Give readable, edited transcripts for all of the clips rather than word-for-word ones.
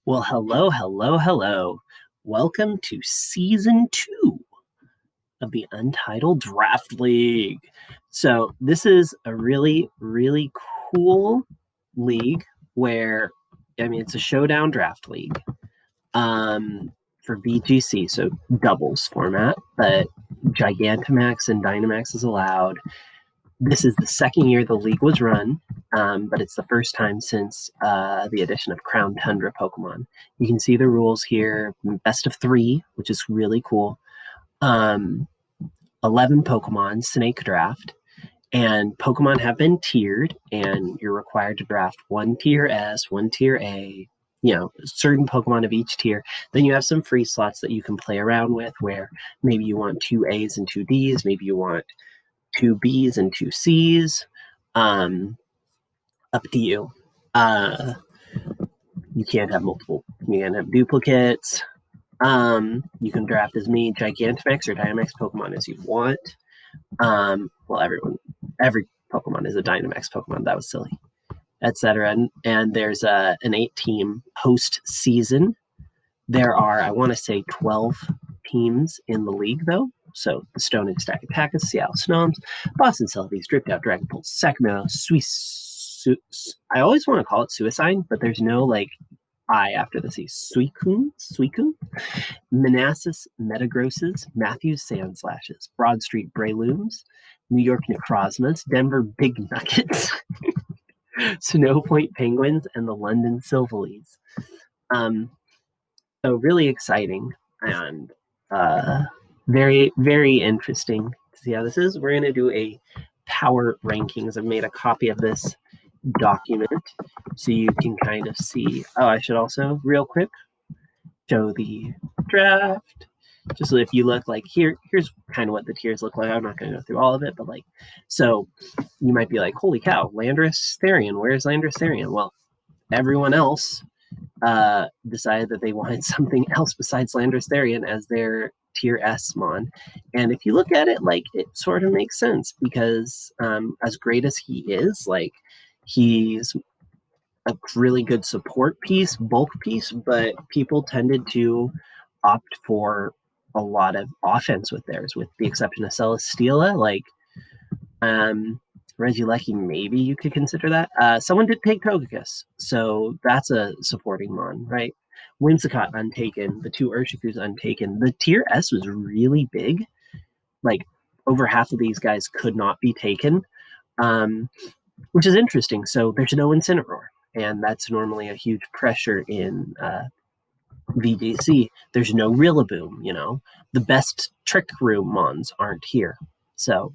Well, hello, hello, hello. Welcome to season 2 of the Untitled Draft League. So, this is a really, really cool league where, it's a showdown draft league for VGC, so doubles format, but Gigantamax and Dynamax is allowed. This is the second year the league was run, but it's the first time since the addition of Crown Tundra Pokemon. You can see the rules here, best of 3, which is really cool. 11 Pokemon, Snake Draft, and Pokemon have been tiered, and you're required to draft one tier S, one tier A, certain Pokemon of each tier. Then you have some free slots that you can play around with where maybe you want 2 A's and 2 D's, maybe you want 2 B's and 2 C's. Up to you. You can't have multiple. You can't have duplicates. You can draft as many Gigantamax or Dynamax Pokemon as you want. Every Pokemon is a Dynamax Pokemon. That was silly, etc. And there's an 8-team post-season. There are, I want to say, 12 teams in the league, though. So the Stone and Stack Attackers, Seattle Snoms, Boston Celtics, Dripped Out Dragapult, Sacramento, I always want to call it Suicide, but there's no I after the C. Suicune, Manassas Metagrosses, Matthews Sandslashes, Broad Street Breloons, New York Necrozmas, Denver Big Nuggets, Snow Point Penguins, and the London Silvalies. So really exciting and very, very interesting to see how this is. We're going to do a power rankings. I've made a copy of this document so you can kind of see. I should also real quick show the draft. Just so if you look here's kind of what the tiers look like. I'm not going to go through all of it, but so you might be like, holy cow, Landorus Therian, where's Landorus Therian? Well, everyone else decided that they wanted something else besides Landorus Therian as their tier S mon. And if you look at it, it sort of makes sense because as great as he is, he's a really good support piece, bulk piece, but people tended to opt for a lot of offense with theirs, with the exception of Celesteela. Regieleki, maybe you could consider that. Someone did take Togekiss, so that's a supporting mon, right? Whimsicott untaken, the 2 Urshifu's untaken. The tier S was really big. Over half of these guys could not be taken, which is interesting. So there's no Incineroar, and that's normally a huge pressure in VGC. There's no Rillaboom, the best Trick Room mons aren't here. So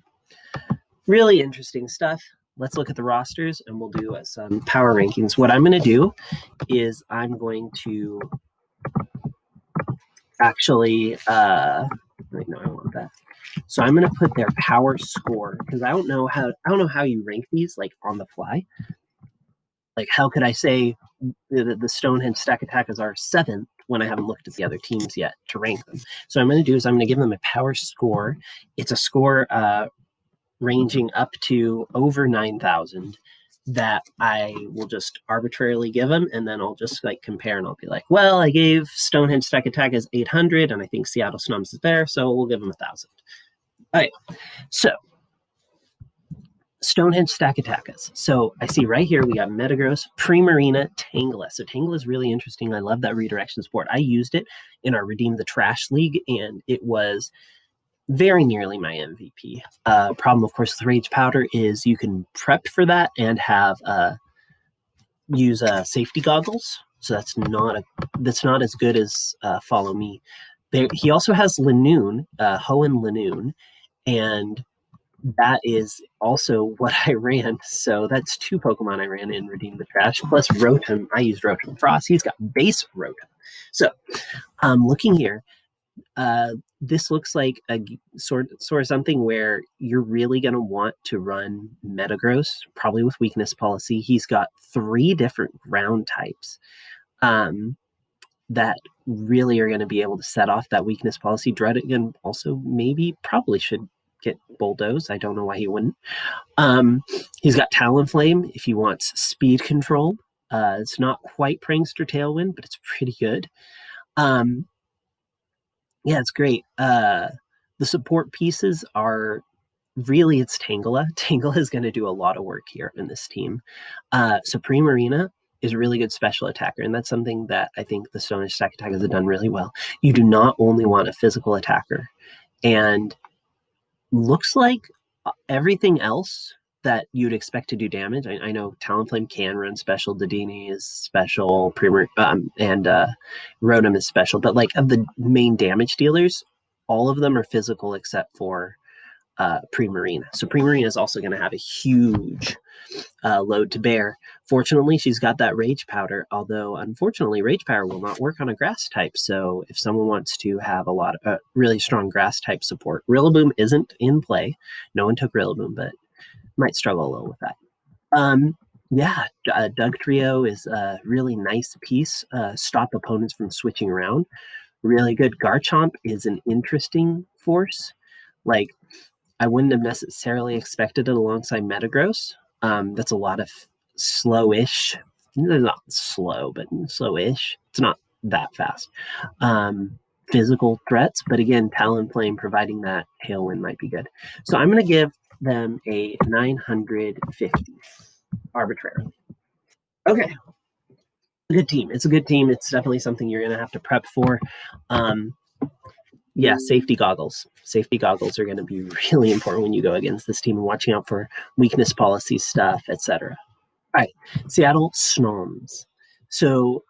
really interesting stuff. Let's look at the rosters and we'll do some power rankings. What I'm going to do is I'm going to actually, I want that. So I'm going to put their power score because I don't know how you rank these on the fly. How could I say the Stonehenge Stack Attackers are 7th when I haven't looked at the other teams yet to rank them? So what I'm going to do is I'm going to give them a power score. It's a score ranging up to over 9,000 that I will just arbitrarily give them, and then I'll just compare, and I'll be like, well, I gave Stonehenge Stack Attack as 800, and I think Seattle Snoms is there, so we'll give them 1,000. All right, so Stonehenge Stack Attackers. So I see right here we got Metagross, Primarina, Tangela. So Tangela is really interesting. I love that redirection support. I used it in our Redeem the Trash League, and it was very nearly my MVP. Problem, of course, with Rage Powder is you can prep for that and have use safety goggles. So that's not as good as Follow Me. He also has Lanoon, Hoenn Lanoon, and that is also what I ran. So that's 2 Pokemon I ran in Redeem the Trash, plus Rotom. I used Rotom Frost. He's got base Rotom. So looking here, this looks like a sort of something where you're really going to want to run Metagross, probably with weakness policy. He's got 3 different ground types that really are going to be able to set off that weakness policy. Dredigan also probably should get Bulldoze. I don't know why he wouldn't. He's got Talonflame if he wants speed control. It's not quite Prankster Tailwind, but it's pretty good. Yeah, it's great. The support pieces are really, it's Tangela. Tangela is going to do a lot of work here in this team. Supreme Arena is a really good special attacker, and that's something that I think the Stone Age Stack Attackers have done really well. You do not only want a physical attacker, and looks like everything else that you'd expect to do damage. I know Talonflame can run special, Dedenne is special, and Rotom is special, but like of the main damage dealers, all of them are physical except for Primarina. So Primarina is also going to have a huge load to bear. Fortunately, she's got that Rage Powder, although unfortunately, Rage Powder will not work on a grass type. So if someone wants to have a lot of really strong grass type support, Rillaboom isn't in play. No one took Rillaboom, but might struggle a little with that. Dugtrio is a really nice piece. Stop opponents from switching around. Really good. Garchomp is an interesting force. Like, I wouldn't have necessarily expected it alongside Metagross. That's a lot of slowish. They're not slow, but slowish. It's not that fast. Physical threats, but again, Talonflame providing that tailwind might be good. So I'm going to give them a 950 arbitrarily. Okay. A good team. It's a good team. It's definitely something you're going to have to prep for. Safety goggles. Safety goggles are going to be really important when you go against this team and watching out for weakness policy stuff, etc. All right, Seattle Snoms. So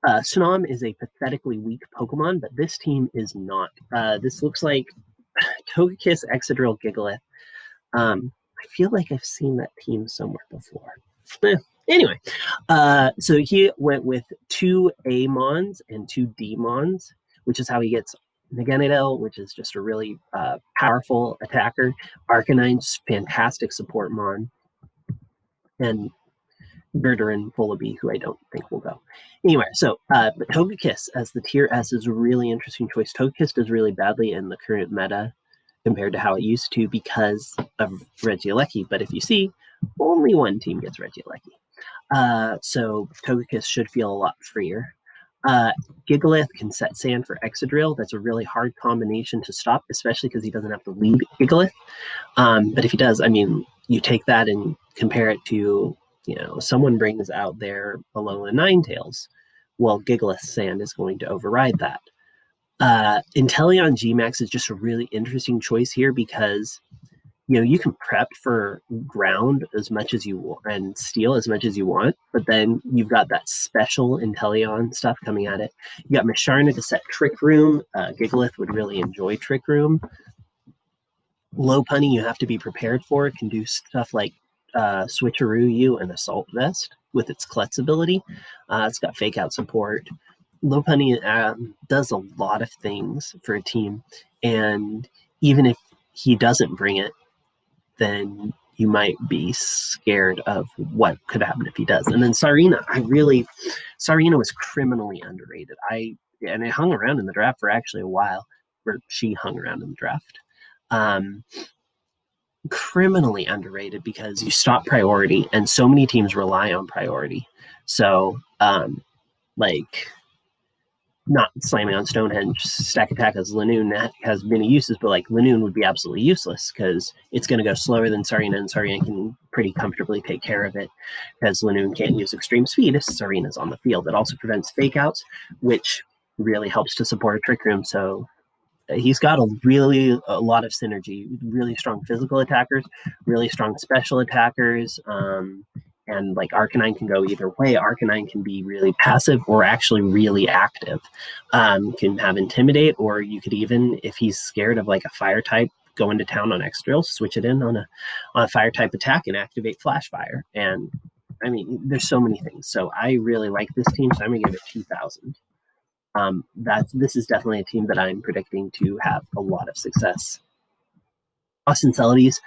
Snom is a pathetically weak Pokemon, but this team is not. This looks like Togekiss, Excadrill, Gigalith. I feel like I've seen that team somewhere before. Anyway, so he went with 2 A-Mons and 2 D-Mons, which is how he gets Meganidel, which is just a really powerful attacker. Arcanine's fantastic support Mon. And Verdurin, Volibee, who I don't think will go. Anyway, so but Togekiss as the tier S is a really interesting choice. Togekiss does really badly in the current meta compared to how it used to because of Regieleki. But if you see, only one team gets Regieleki. So Togekiss should feel a lot freer. Gigalith can set sand for Excadrill. That's a really hard combination to stop, especially because he doesn't have to lead Gigalith. But if he does, I mean, you take that and compare it to, someone brings out their Alolan Ninetales. Well, Gigalith sand is going to override that. Inteleon Gmax is just a really interesting choice here because you can prep for ground as much as you want and steel as much as you want, but then you've got that special Inteleon stuff coming at it. You got Masharna to set Trick Room. Gigalith would really enjoy Trick Room. Lopunny you have to be prepared for. It can do stuff like Switcheroo you and Assault Vest with its Klutz ability. It's got Fake Out support. Lopunny does a lot of things for a team, and even if he doesn't bring it, then you might be scared of what could happen if he does. And then Sarina, Sarina was criminally underrated. And it hung around in the draft for actually a while, or she hung around in the draft. Criminally underrated because you stop priority, and so many teams rely on priority. So, not slamming on Stonehenge, Stack Attack as Lanoon has many uses, but Lanoon would be absolutely useless because it's going to go slower than Sarina, and Sarina can pretty comfortably take care of it because Lanoon can't use extreme speed if Sarina's on the field. It also prevents fake outs, which really helps to support a Trick Room. So he's got a lot of synergy, really strong physical attackers, really strong special attackers, and Arcanine can go either way. Arcanine can be really passive or actually really active. Can have Intimidate, or you could even, if he's scared of a fire type, go into town on X-Drill, switch it in on a fire type attack and activate Flash Fire. And I mean, there's so many things. So I really like this team, so I'm gonna give it 2,000. This is definitely a team that I'm predicting to have a lot of success. Boston Celebes.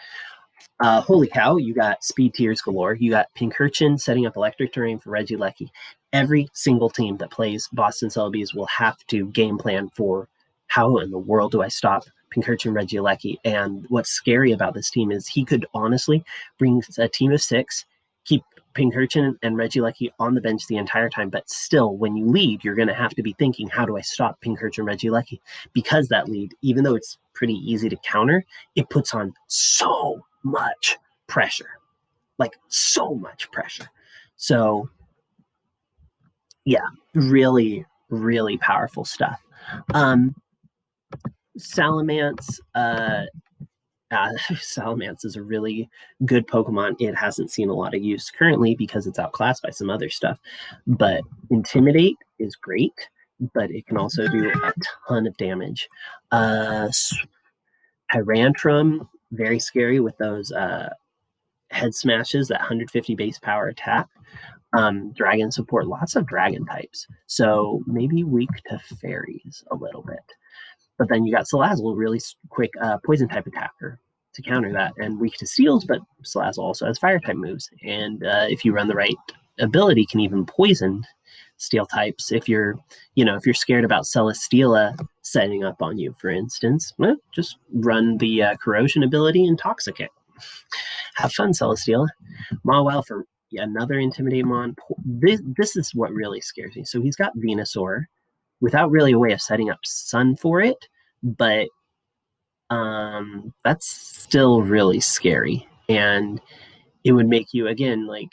Holy cow, you got speed tiers galore. You got Pincurchin setting up electric terrain for Regieleki. Every single team that plays Boston Celebes will have to game plan for how in the world do I stop Pincurchin Regieleki. And what's scary about this team is he could honestly bring a team of 6, keep Pinkerton and Regieleki on the bench the entire time, but still, when you lead, you're going to have to be thinking, how do I stop Pinkerton and Regieleki? Because that lead, even though it's pretty easy to counter, it puts on so much pressure. Like, so much pressure. So, yeah, really, really powerful stuff. Salamence, Salamence is a really good Pokemon. It hasn't seen a lot of use currently because it's outclassed by some other stuff. But Intimidate is great, but it can also do a ton of damage. Tyrantrum, very scary with those head smashes, that 150 base power attack. Dragon support, lots of dragon types. So maybe weak to fairies a little bit. But then you got Salazzle, really quick poison type attacker to counter that, and weak to steals, but Salazzle also has fire type moves. And if you run the right ability, can even poison steel types. If you're scared about Celesteela setting up on you, for instance, well, just run the corrosion ability and Toxicate. Have fun, Celesteela. Mawile for another Intimidate Mon. This is what really scares me. So he's got Venusaur without really a way of setting up Sun for it, but that's still really scary. And it would make you, again, like,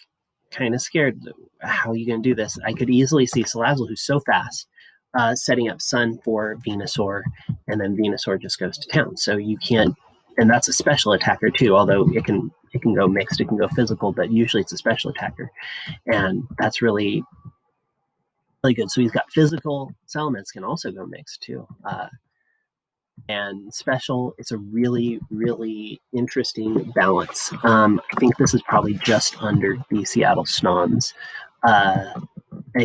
kind of scared. How are you going to do this? I could easily see Salazzle, who's so fast, setting up Sun for Venusaur, and then Venusaur just goes to town. So you can't, and that's a special attacker too, although it can go mixed, it can go physical, but usually it's a special attacker. And that's really, really good. So he's got physical. Salamence can also go mixed too. And special, it's a really, really interesting balance. I think this is probably just under the Seattle Snons. I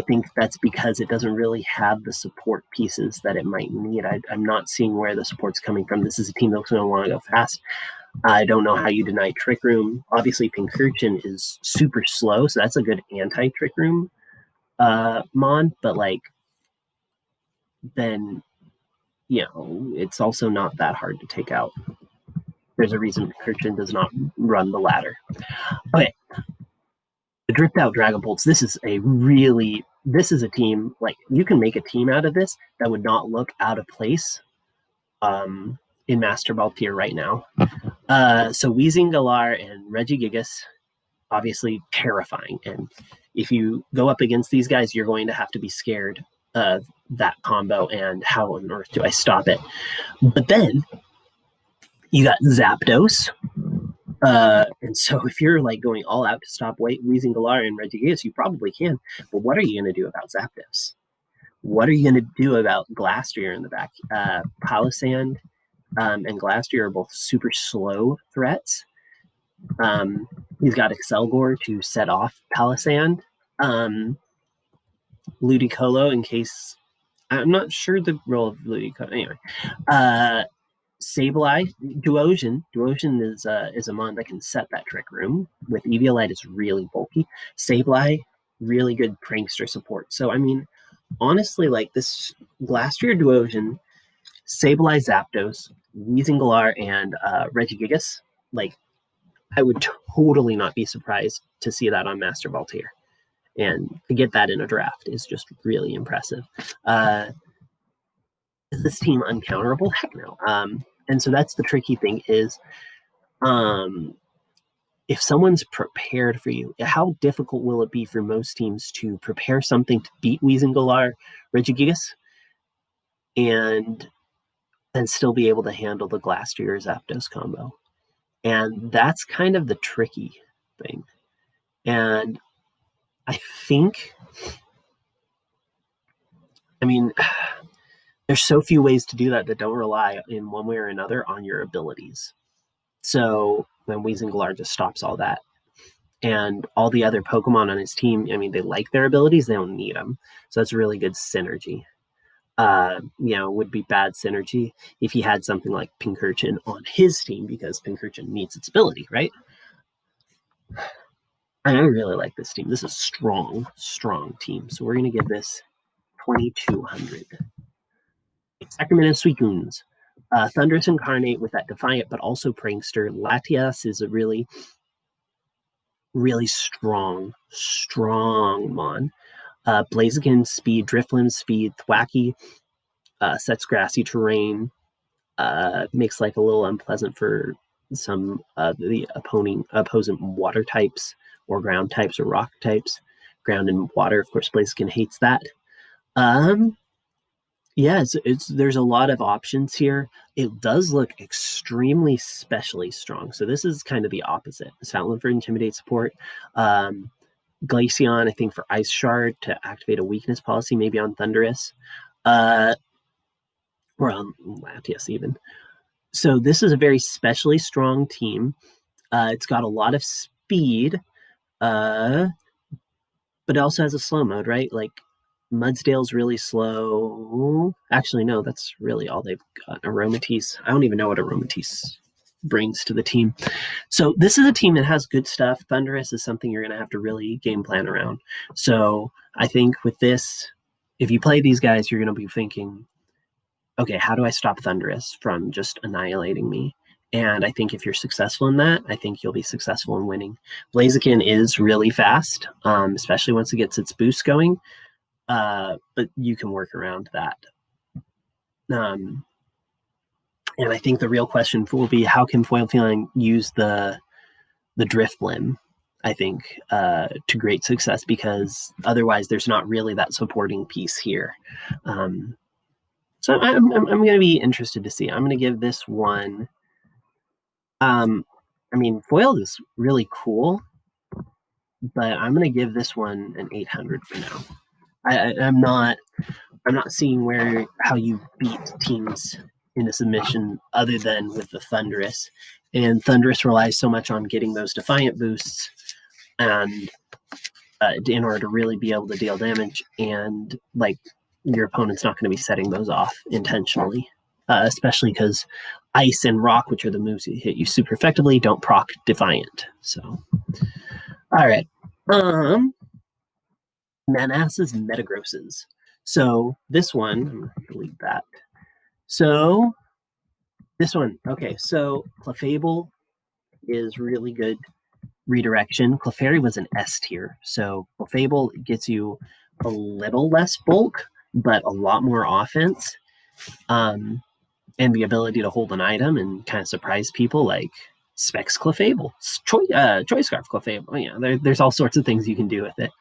think that's because it doesn't really have the support pieces that it might need. I'm not seeing where the support's coming from. This is a team that's going to want to go fast. I don't know how you deny Trick Room. Obviously, Pincurchin is super slow, so that's a good anti-Trick Room Mon, but like, then, it's also not that hard to take out. There's a reason Pincurchin does not run the ladder. Okay. The Dripped Out Dragon Bolts, this is a team, like, you can make a team out of this that would not look out of place in Master Ball tier right now. So Weezing Galar and Regigigas, obviously terrifying. And if you go up against these guys, you're going to have to be scared of that combo and how on earth do I stop it. But then you got Zapdos. And so if you're like going all out to stop Weezing Galar and Regigigas, you probably can. But what are you going to do about Zapdos? What are you going to do about Glastrier in the back? Palisand and Glastrier are both super slow threats. He's got Excelgor to set off Palisand. Ludicolo, in case, I'm not sure the role of Ludicolo. Anyway, Sableye, Duosion. Duosion is a mon that can set that Trick Room. With Eviolite, it's really bulky. Sableye, really good prankster support. So, I mean, honestly, like, this Glastrier, Duosion, Sableye, Zapdos, Weezing Galar, and Regigigas, like, I would totally not be surprised to see that on Master Ball tier. And to get that in a draft is just really impressive. Is this team uncounterable? Heck no. And so that's the tricky thing is, if someone's prepared for you, how difficult will it be for most teams to prepare something to beat Weezing Galar, Regigigas, and still be able to handle the Glastrier Zapdos combo? And that's kind of the tricky thing. And I think, I mean, there's so few ways to do that don't rely in one way or another on your abilities. So when Weezing Galar just stops all that. And all the other Pokemon on his team, I mean, they like their abilities, they don't need them. So that's really good synergy. Would be bad synergy if he had something like Pincurchin on his team, because Pincurchin needs its ability, right? I really like this team. This is a strong team. So we're going to give this 2,200. Sacramento Suicunes. Thundurus Incarnate with that Defiant, but also Prankster. Latias is a really really strong mon. Blaziken speed, Drifblim speed, Thwacky sets grassy terrain, makes life a little unpleasant for some of the opposing water types or ground types or rock types. Ground and water, of course, Blaziken hates that. Yeah, there's a lot of options here. It does look extremely specially strong. So this is kind of the opposite. Stoutland for Intimidate support. Glaceon, I think, for Ice Shard to activate a weakness policy, maybe on Thundurus. Or on Latias even. So this is a very specially strong team. It's got a lot of speed, but it also has a slow mode, right? Like Mudsdale's really slow. Actually, no, that's really all they've got. Aromatisse. I don't even know what Aromatisse brings to the team. So this is a team that has good stuff. Thundurus is something you're going to have to really game plan around. So I think with this, if you play these guys, you're going to be thinking, okay, how do I stop Thundurus from just annihilating me? And I think if you're successful in that, I think you'll be successful in winning. Blaziken is really fast, especially once it gets its boost going. But you can work around that. And I think the real question will be, how can Foil Feline use the Drifblim, I think, to great success, because otherwise there's not really that supporting piece here. So I'm going to be interested to see. I'm going to give this one. I mean, Foiled is really cool, but I'm going to give this one an 800 for now. I'm not seeing how you beat teams in a submission other than with the Thundurus. And Thundurus relies so much on getting those Defiant boosts and in order to really be able to deal damage, and like your opponent's not going to be setting those off intentionally, especially because Ice and Rock, which are the moves that hit you super effectively, don't proc Defiant. So, all right. Manas's Metagrosses. So this one, I'm going to delete that. So this one, okay, so Clefable is really good redirection. Clefairy was an S tier. So Clefable gets you a little less bulk, but a lot more offense. And the ability to hold an item and kind of surprise people, like Specs Clefable, Choice Scarf Clefable. Oh, yeah, there's all sorts of things you can do with it.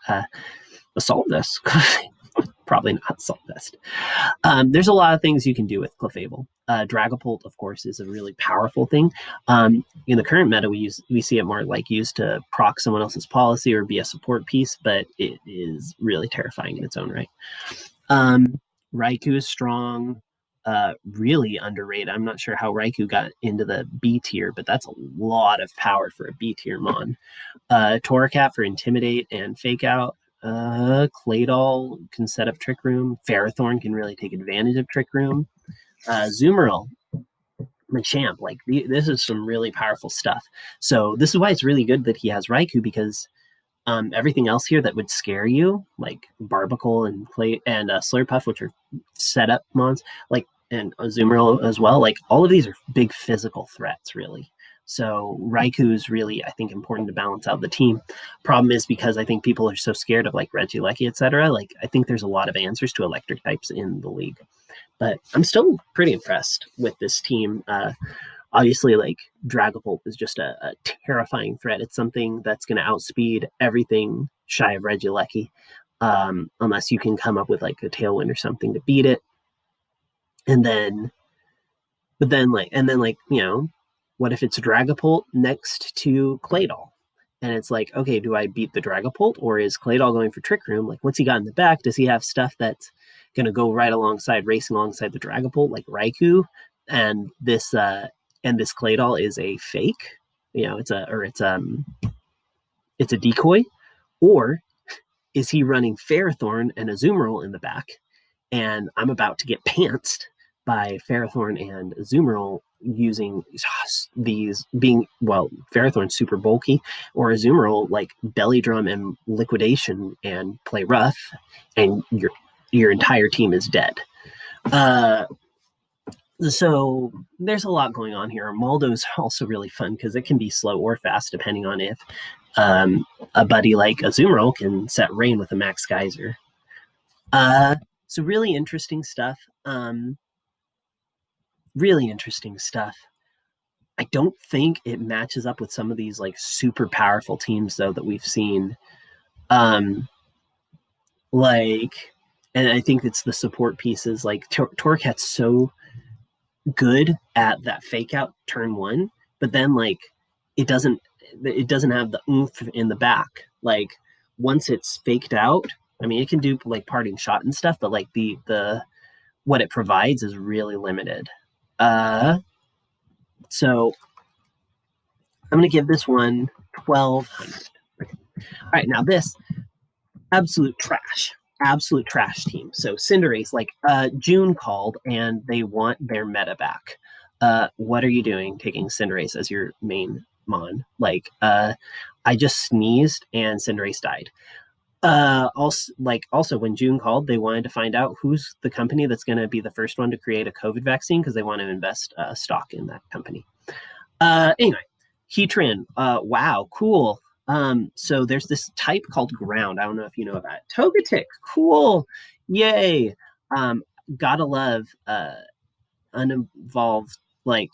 Assault Vest. Probably not Assault Vest. There's a lot of things you can do with Clefable. Dragapult, of course, is a really powerful thing. In the current meta, we see it more like used to proc someone else's policy or be a support piece, but it is really terrifying in its own right. Raikou is strong. Really underrated. I'm not sure how Raikou got into the B tier, but that's a lot of power for a B tier mon. Torracat for Intimidate and Fake Out. Claydol can set up Trick Room. Ferrothorn can really take advantage of Trick Room. Zoomerl, Machamp, like this is some really powerful stuff. So this is why it's really good that he has Raikou, because everything else here that would scare you, like Barbacle and Slurpuff, which are setup mons, like, and Azumarill as well, like all of these are big physical threats, really. So Raikou is really, I think, important to balance out the team. Problem is, because I think people are so scared of like Regieleki, etc. Like I think there's a lot of answers to electric types in the league, but I'm still pretty impressed with this team. Obviously, like Dragapult is just a terrifying threat. It's something that's going to outspeed everything shy of Regieleki, unless you can come up with like a Tailwind or something to beat it. And then, you know, what if it's Dragapult next to Claydol? And it's like, okay, do I beat the Dragapult, or is Claydol going for Trick Room? Like, what's he got in the back? Does he have stuff that's going to go right alongside, racing alongside the Dragapult, like Raikou? And this Claydol is a fake, you know, it's a decoy, or is he running Ferrothorn and Azumarill in the back, and I'm about to get pantsed by Ferrothorn and Azumarill using these being, well, Ferrothorn's super bulky, or Azumarill like Belly Drum and Liquidation and play rough, and your entire team is dead. So there's a lot going on here. Maldo's also really fun because it can be slow or fast depending on if A buddy like Azumarill can set rain with a Max Geyser. So really interesting stuff. Really interesting stuff. I don't think it matches up with some of these like super powerful teams though that we've seen. Like, and I think it's the support pieces. Like Torcat's so good at that fake out turn one, but then like it doesn't have the oomph in the back. Like once it's faked out, I mean it can do like parting shot and stuff, but like the what it provides is really limited. So I'm gonna give this one 1,200. Okay. All right, now this absolute trash team. So Cinderace, like June called and they want their meta back. What are you doing taking Cinderace as your main mon? Like I just sneezed and Cinderace died. Also when June called, they wanted to find out who's the company that's going to be the first one to create a COVID vaccine because they want to invest stock in that company. Anyway, Heatran, wow, cool. So there's this type called ground. I don't know if you know that. Togetic, cool, yay. Gotta love uninvolved like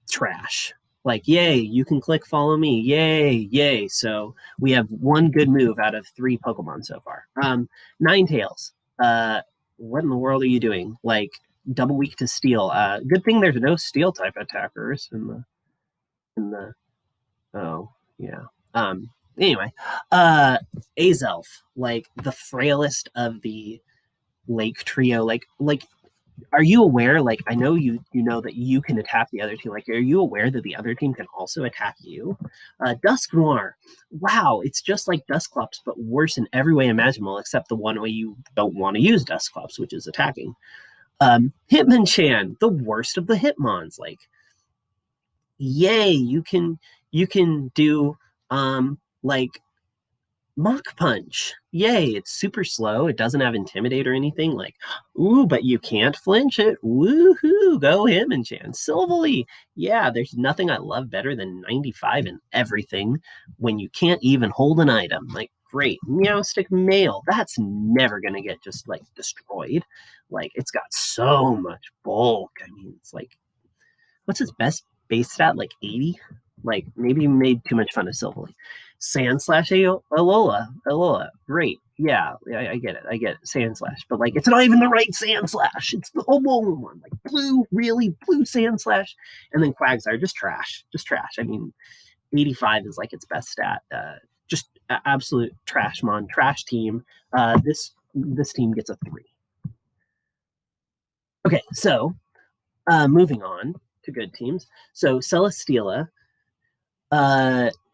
trash. Like, yay, you can click follow me. Yay. So we have one good move out of 3 Pokemon so far. Ninetales. What in the world are you doing? Like, double weak to steel. Good thing there's no steel type attackers in the oh, yeah. Anyway, Azelf, like the frailest of the Lake Trio. Like are you aware, like I know you know that you can attack the other team, like are you aware that the other team can also attack you? Dusknoir, wow, it's just like Dusclops but worse in every way imaginable except the one way you don't want to use Dusclops, which is attacking. Hitmonchan, the worst of the Hitmons. Like yay, you can do like Mach Punch. Yay, it's super slow. It doesn't have Intimidate or anything. Like, ooh, but you can't flinch it. Woohoo, go Hitmonchan. Silvally. Yeah, there's nothing I love better than 95 in everything when you can't even hold an item. Like, great. Meowstic Male. That's never going to get just, like, destroyed. Like, it's got so much bulk. I mean, it's like, what's its best base stat? Like 80? Like, maybe you made too much fun of Silvally. Sandslash Alola. Great. Yeah, I get it. Sandslash. But, like, it's not even the right Sandslash. It's the Alola one. Like, blue Sandslash. And then Quagsire, just trash. I mean, 85 is, like, its best stat. Just absolute trash team. This team gets a 3. Okay, so moving on to good teams. So Celesteela,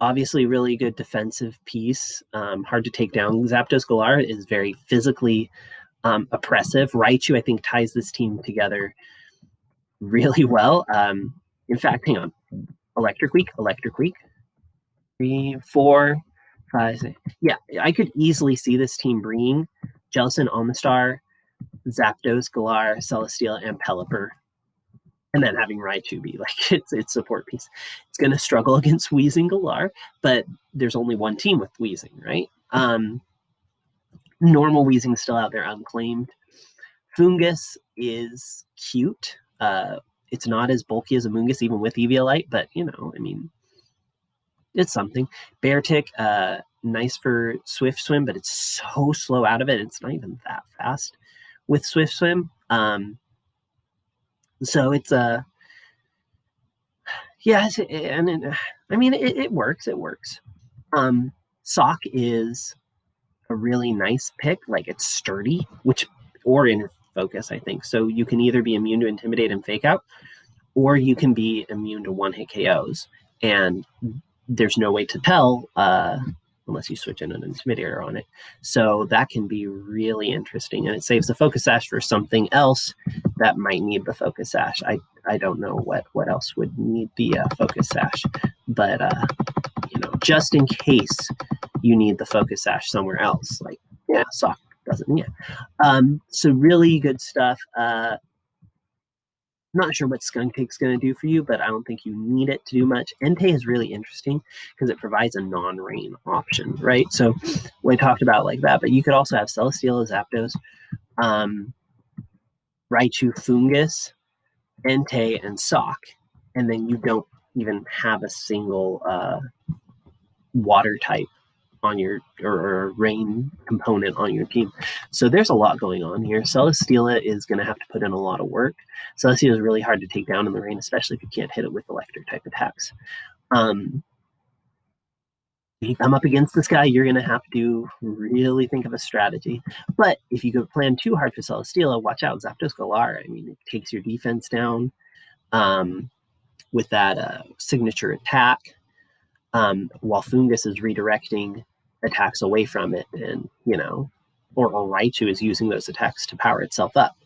obviously really good defensive piece, hard to take down. Zapdos Galar is very physically oppressive. Raichu, I think, ties this team together really well. In fact, hang on. Electric Week. 3, 4, 5, 6. Yeah, I could easily see this team bringing Jellicent, Omastar, Zapdos, Galar, Celesteela, and Pelipper. And then having Raichu be like its support piece. It's going to struggle against Weezing Galar, but there's only one team with Weezing, right? Normal Weezing is still out there unclaimed. Fungus is cute. It's not as bulky as a Moongus, even with Eviolite, but, I mean, it's something. Beartic, nice for Swift Swim, but it's so slow out of it. It's not even that fast with Swift Swim. So it's it works. Sock is a really nice pick. Like, it's sturdy, or in focus, I think. So you can either be immune to Intimidate and Fake Out, or you can be immune to one-hit KOs. And there's no way to tell unless you switch in an Intimidator on it. So that can be really interesting. And it saves the Focus Sash for something else that might need the Focus Sash. I don't know what else would need the Focus Sash. But, just in case you need the Focus Sash somewhere else. Like, yeah, Sock doesn't. Yeah. So really good stuff. Not sure what Skunk Tank's going to do for you, but I don't think you need it to do much. Entei is really interesting because it provides a non-rain option, right? So we talked about like that, but you could also have Celesteela, Zapdos, Raichu, Fungus, Entei, and Sock, and then you don't even have a single water type on your or rain component on your team. So there's a lot going on here. Celesteela is going to have to put in a lot of work. Celesteela is really hard to take down in the rain, especially if you can't hit it with electric type attacks. If you come up against this guy, you're going to have to really think of a strategy. But if you go plan too hard for Celesteela, watch out, Zapdos Galar. I mean, it takes your defense down with that signature attack, while Fungus is redirecting attacks away from it, and or Raichu is using those attacks to power itself up.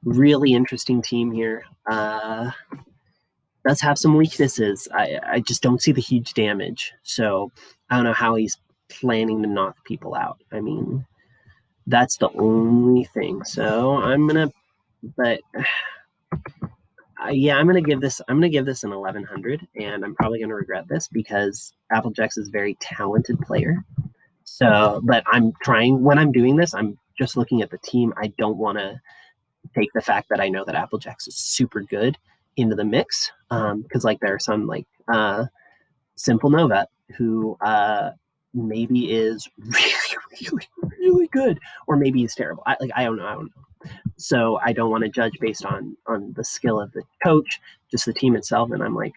Really interesting team here. Does have some weaknesses. I just don't see the huge damage, so I don't know how he's planning to knock people out. I mean, that's the only thing. So I'm gonna give this an 1100, and I'm probably gonna regret this because Applejack's is a very talented player. So, but I'm trying when I'm doing this, I'm just looking at the team. I don't want to take the fact that I know that Applejack's is super good into the mix, because like there are some like Simple Nova who maybe is really good, or maybe he's terrible. I don't know. So I don't want to judge based on the skill of the coach, just the team itself. And I'm like,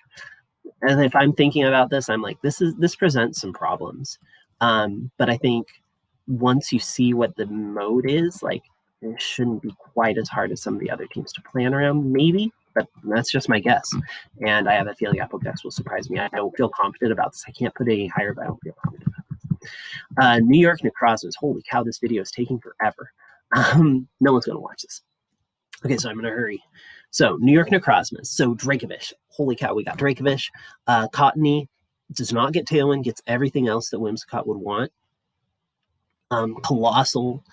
and if I'm thinking about this, I'm like, this presents some problems. But I think once you see what the mode is, like, it shouldn't be quite as hard as some of the other teams to plan around, maybe. But that's just my guess. And I have a feeling Applejack will surprise me. I don't feel confident about this. I can't put it any higher, but I don't feel confident about this. New York Necrozmas. Holy cow, this video is taking forever. No one's going to watch this. Okay, so I'm going to hurry. So, New York Necrozmas. So, Dracovish. Holy cow, we got Dracovish. Cottony does not get Tailwind, gets everything else that Whimsicott would want. Colossal,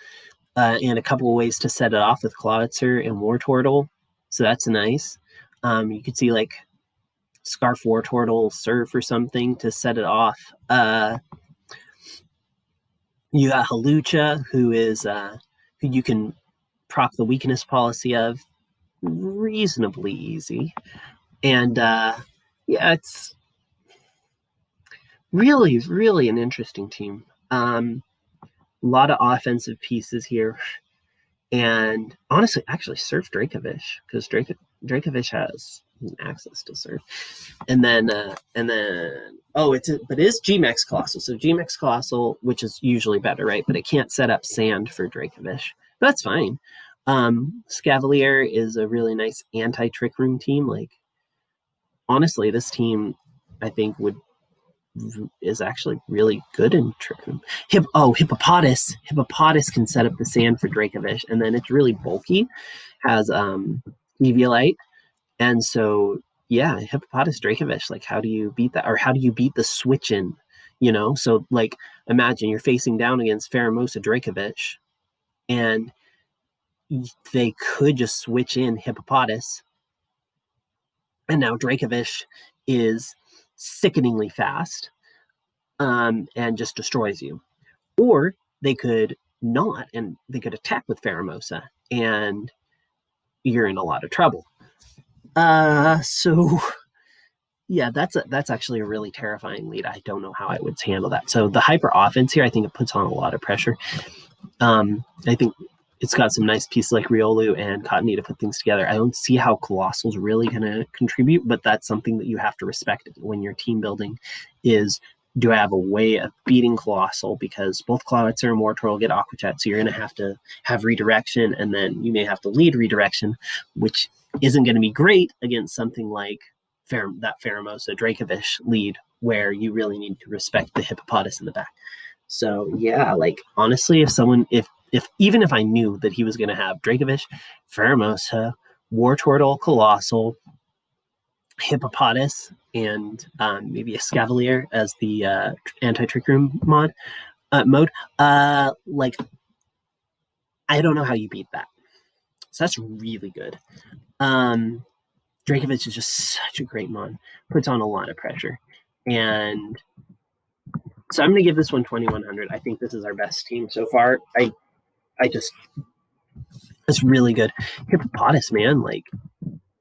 and a couple of ways to set it off with Clawitzer and Wartortle. So that's nice. You could see like Scarf Wartortle, Surf or something to set it off. You got Halucha, who you can proc the weakness policy of reasonably easy. And it's really, really an interesting team. A lot of offensive pieces here. And honestly, actually, Surf Dracovish, because Dracovish has access to Surf. And then it is G-Max Colossal. So G-Max Colossal, which is usually better, right? But it can't set up Sand for Dracovish. But that's fine. Scavalier is a really nice anti-Trick Room team. Like, honestly, this team, I think, is actually really good in Trick Room. Hippopotas. Hippopotas can set up the Sand for Dracovish, and then it's really bulky, has Eviolite, and so Hippopotas Dracovish. Like, how do you beat that, or how do you beat the switch in? So like, imagine you're facing down against Pheromosa Dracovish, and they could just switch in Hippopotas, and now Dracovish is sickeningly fast, and just destroys you. Or they could not, and they could attack with Pheromosa, and you're in a lot of trouble. So yeah, that's actually a really terrifying lead. I don't know how I would handle that. So the hyper offense here, I think it puts on a lot of pressure. I think it's got some nice pieces like Riolu and Cottony to put things together. I don't see how Colossal's really going to contribute, but that's something that you have to respect when you're team building is, do I have a way of beating Colossal? Because both Clawitzer and Wartortle get Aqua Jet, so you're going to have redirection, and then you may have to lead redirection, which isn't going to be great against something like that Pheromosa Dracovish lead, where you really need to respect the Hippopotas in the back. So yeah, like, honestly, if even if I knew that he was going to have Dracovish, Pheromosa, Wartortle, Colossal, Hippopotas, and maybe a Scavalier as the anti-Trick Room mode, like, I don't know how you beat that. So that's really good. Dracovic is just such a great mon. Puts on a lot of pressure. And so I'm going to give this one 2100. I think this is our best team so far. It's really good. Hippopotas, man, like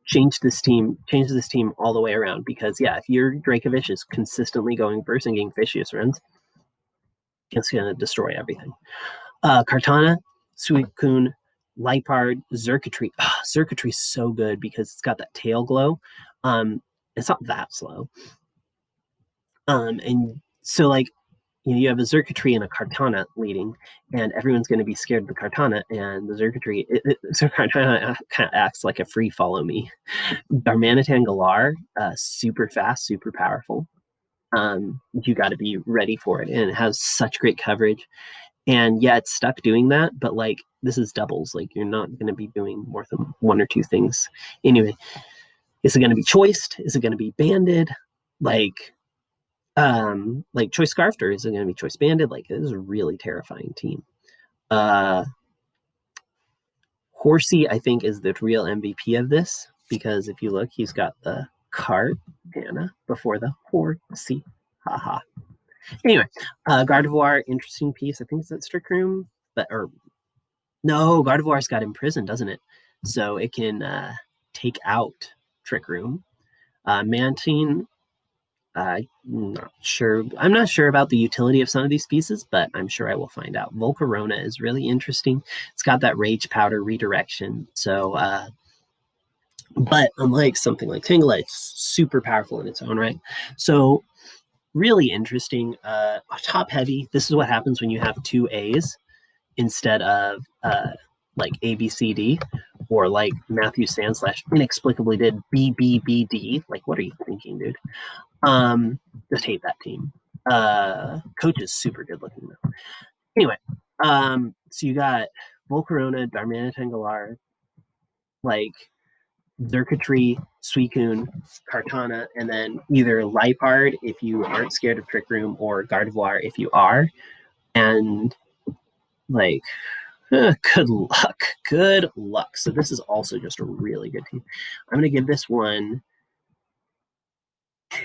change this team all the way around, because if your Dracovic is consistently going first and getting Fishious runs, it's going to destroy everything. Kartana, Suicune, Lipard, Xurkitree. Xurkitree is so good because it's got that tail glow. It's not that slow. And so like, you have a Xurkitree and a Kartana leading, and everyone's going to be scared of the Kartana, and the Xurkitree, Kartana kind of acts like a free follow me. Darmanitan Galar, super fast, super powerful. You got to be ready for it, and it has such great coverage. And it's stuck doing that, but like this is doubles. Like you're not going to be doing more than one or two things. Anyway, is it going to be choiced? Is it going to be banded? Like choice scarfed, or is it going to be choice banded? Like it is a really terrifying team. Horsey, I think, is the real MVP of this, because if you look, he's got the Kartana before the Horsey. Haha. Anyway, Gardevoir, interesting piece. I think it's at Trick Room, no, Gardevoir's got imprisoned, doesn't it? So it can take out Trick Room. Mantine, I'm not sure about the utility of some of these pieces, but I'm sure I will find out. Volcarona is really interesting. It's got that Rage Powder redirection. So, but unlike something like Tangela, it's super powerful in its own right. So, really interesting. Top heavy. This is what happens when you have two A's instead of like A, B, C, D, or like Matthew Sandslash inexplicably did B, B, B, D. Like, what are you thinking, dude? Just hate that team. Coach is super good looking though. Anyway, so you got Volcarona, Darmanitan Galar, like Xurkitree, Suicune, Kartana, and then either Lipard if you aren't scared of Trick Room, or Gardevoir if you are. And like, good luck. So this is also just a really good team. I'm going to give this one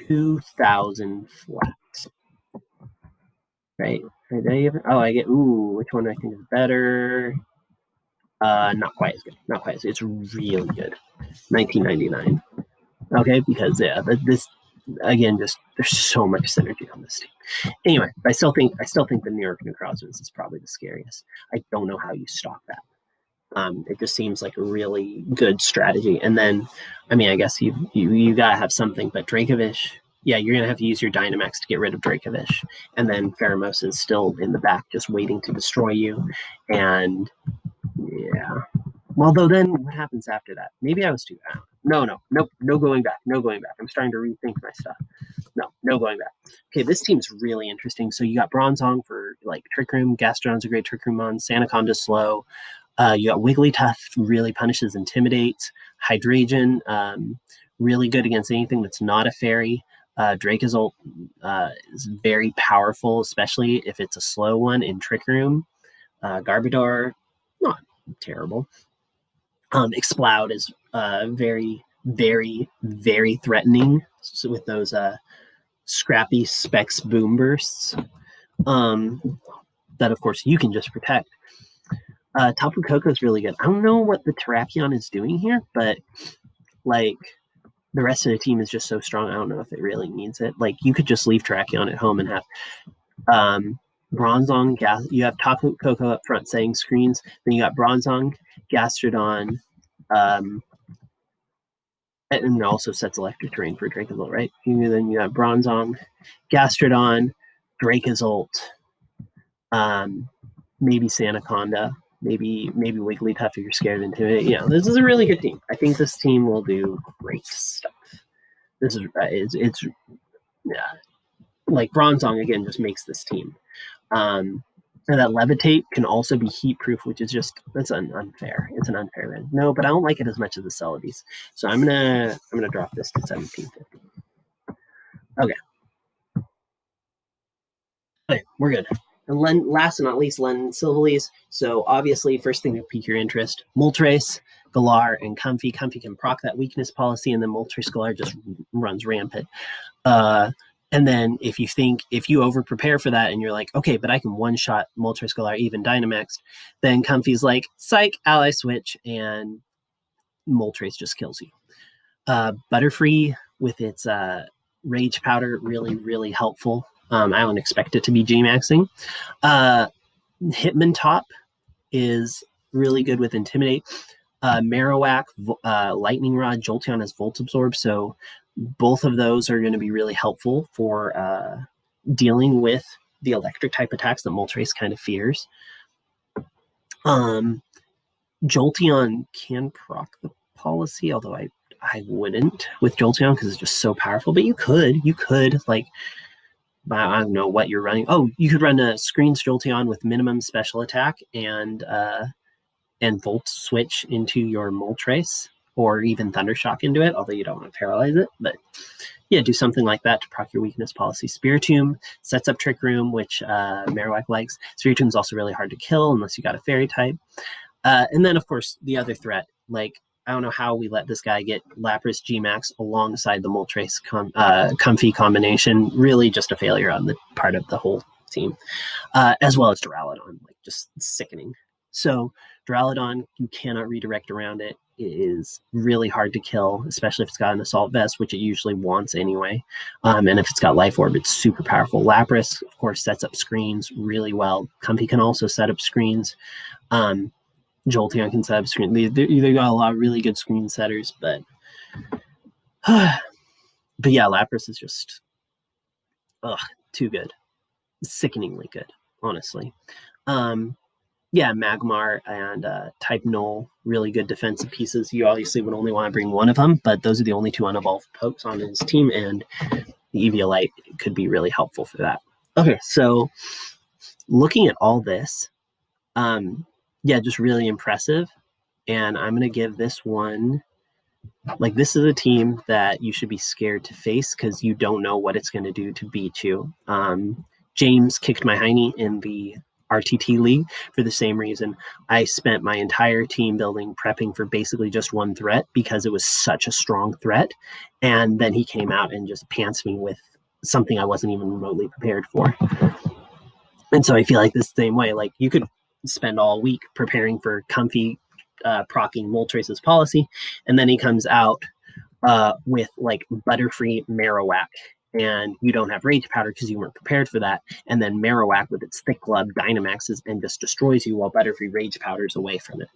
2,000 flat. Right? I get, which one do I think is better? Not quite as good. It's really good. 1999. Okay, because this again, just there's so much synergy on this team. Anyway, I still think the New York Necrozmas is probably the scariest. I don't know how you stop that. It just seems like a really good strategy. And then, I mean, I guess you gotta have something, but Dracovic, you're gonna have to use your Dynamax to get rid of Dracovic, and then Pheromos is still in the back, just waiting to destroy you. And although then what happens after that? Maybe I was too. No going back. I'm starting to rethink my stuff. No going back. Okay, this team's really interesting. So you got Bronzong for like Trick Room. Gastron's a great Trick Room on. Sanaconda's slow. You got Wigglytuff, really punishes Intimidate. Hydreigon, really good against anything that's not a fairy. Dracozolt is very powerful, especially if it's a slow one in Trick Room. Garbodor, not terrible. Exploud is very, very, very threatening, so with those scrappy Specs boom bursts that, of course, you can just protect. Tapu Koko is really good. I don't know what the Terrakion is doing here, but like the rest of the team is just so strong. I don't know if it really needs it. Like you could just leave Terrakion at home and have Bronzong, you have Tapu Koko up front saying screens. Then you got Bronzong, Gastrodon, and it also sets electric terrain for Dracozolt, right? Then you have Bronzong, Gastrodon, Dracozolt, maybe Sanaconda, maybe Wigglytuff if you're scared of Intimidate. This is a really good team. I think this team will do great stuff. This is it's like Bronzong again just makes this team. And that Levitate can also be heat proof, which is that's unfair. It's an unfair win. No, but I don't like it as much as the Celebies. So I'm gonna drop this to 1750. Okay, we're good. And last but not least, Len Silverlees. So obviously, first thing that pique your interest, Moltres, Galar, and Comfy. Comfy can proc that weakness policy, and then Moltres Galar just runs rampant. And then if you over prepare for that and you're like, okay, but I can one-shot Moltres Galar even Dynamax, then Comfy's like, psych, ally switch, and Moltres just kills you. Butterfree with its Rage Powder, really, really helpful. I don't expect it to be G-maxing. Hitmontop is really good with Intimidate. Marowak, Lightning Rod, Jolteon has Volt Absorb, so both of those are going to be really helpful for dealing with the electric type attacks that Moltres kind of fears. Jolteon can proc the policy, although I wouldn't with Jolteon because it's just so powerful, but you could like, I don't know what you're running. Oh, you could run a Screens Jolteon with minimum special attack and Volt Switch into your Moltres, or even Thundershock into it, although you don't want to paralyze it. But yeah, do something like that to proc your weakness policy. Spiritomb sets up Trick Room, which Marowak likes. Spiritomb is also really hard to kill unless you got a Fairy type. And then, of course, the other threat, like, I don't know how we let this guy get Lapras G-Max alongside the Moltres Comfy combination. Really just a failure on the part of the whole team, as well as Duraludon, like just sickening. So Duraludon, you cannot redirect around it. It is really hard to kill, especially if it's got an Assault Vest, which it usually wants anyway. And if it's got Life Orb, it's super powerful. Lapras, of course, sets up screens really well. Comfy can also set up screens. Jolteon can set up screen. They got a lot of really good screen setters, but yeah, Lapras is just too good, sickeningly good, honestly. Yeah, Magmar and Type Null, really good defensive pieces. You obviously would only want to bring one of them, but those are the only two unevolved pokes on his team, and the Eviolite could be really helpful for that. Okay, so looking at all this, yeah, just really impressive. And I'm going to give this one, like, this is a team that you should be scared to face because you don't know what it's going to do to beat you. James kicked my hiney in the RTT League for the same reason. I spent my entire team building prepping for basically just one threat because it was such a strong threat. And then he came out and just pants me with something I wasn't even remotely prepared for. And so I feel like this same way, like, you could spend all week preparing for Comfy procking Moltres' policy, and then he comes out with like Butterfree Marowak, and you don't have Rage Powder because you weren't prepared for that, and then Marowak with its Thick Glove Dynamaxes and just destroys you while Butterfree Rage Powder's away from it.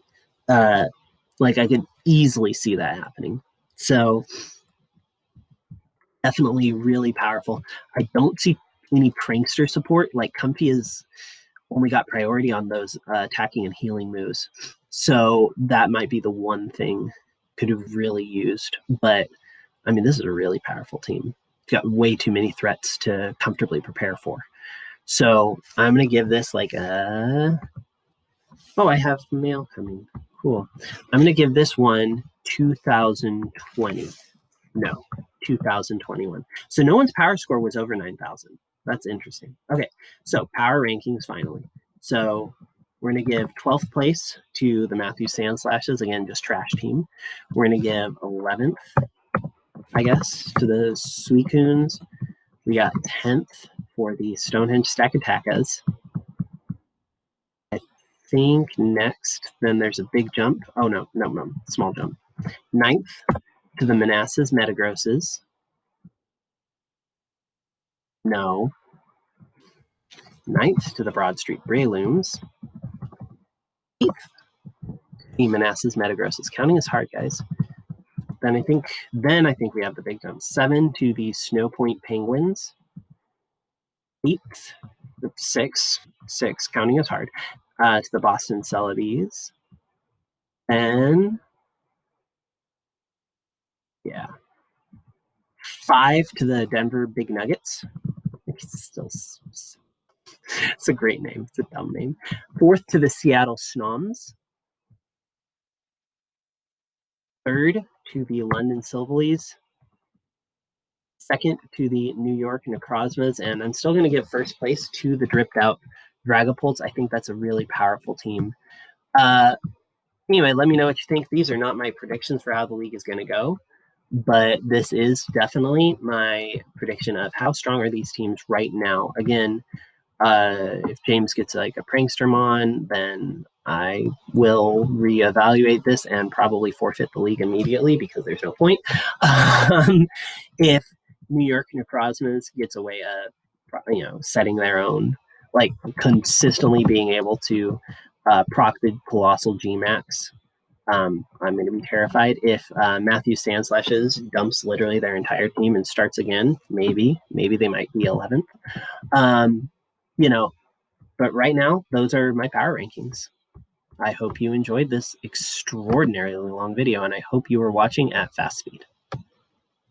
Like, I could easily see that happening. So definitely really powerful. I don't see any Prankster support. Like, Comfy is only got priority on those attacking and healing moves. So that might be the one thing could have really used. But, I mean, this is a really powerful team. It's got way too many threats to comfortably prepare for. So I'm going to give this like a... Oh, I have mail coming. Cool. I'm going to give this one 2020. No, 2021. So no one's power score was over 9,000. That's interesting. Okay, so power rankings finally. So we're going to give 12th place to the Matthew Sandslashes. Again, just trash team. We're going to give 11th, I guess, to the Suicunes. We got 10th for the Stonehenge Stakatakas. I think next, then there's a big jump. Oh, no, small jump. 9th to the Manassas Metagrosses. No. 9th to the Broad Street Breloons. 8th, the Manassas Metagrosses. Counting is hard, guys. Then I think we have the big jump. 7 to the Snow Point Penguins. 8th, 6, counting is hard, to the Boston Celebes. And yeah, 5 to the Denver Big Nuggets. It's a great name. It's a dumb name. 4th to the Seattle Snoms. 3rd to the London Silverlees. 2nd to the New York Necrozmas. And I'm still going to give first place to the dripped out Dragapults, I think that's a really powerful team. Anyway, let me know what you think. These are not my predictions for how the league is going to go, but this is definitely my prediction of how strong are these teams right now. Again, if James gets like a prankster then I will reevaluate this and probably forfeit the league immediately because there's no point. If New York Necrozmas gets away setting their own, like consistently being able to proc the Colossal Gmax, I'm going to be terrified. If Matthew Sandslashes dumps literally their entire team and starts again, maybe they might be 11th. But right now, those are my power rankings. I hope you enjoyed this extraordinarily long video, and I hope you were watching at fast speed.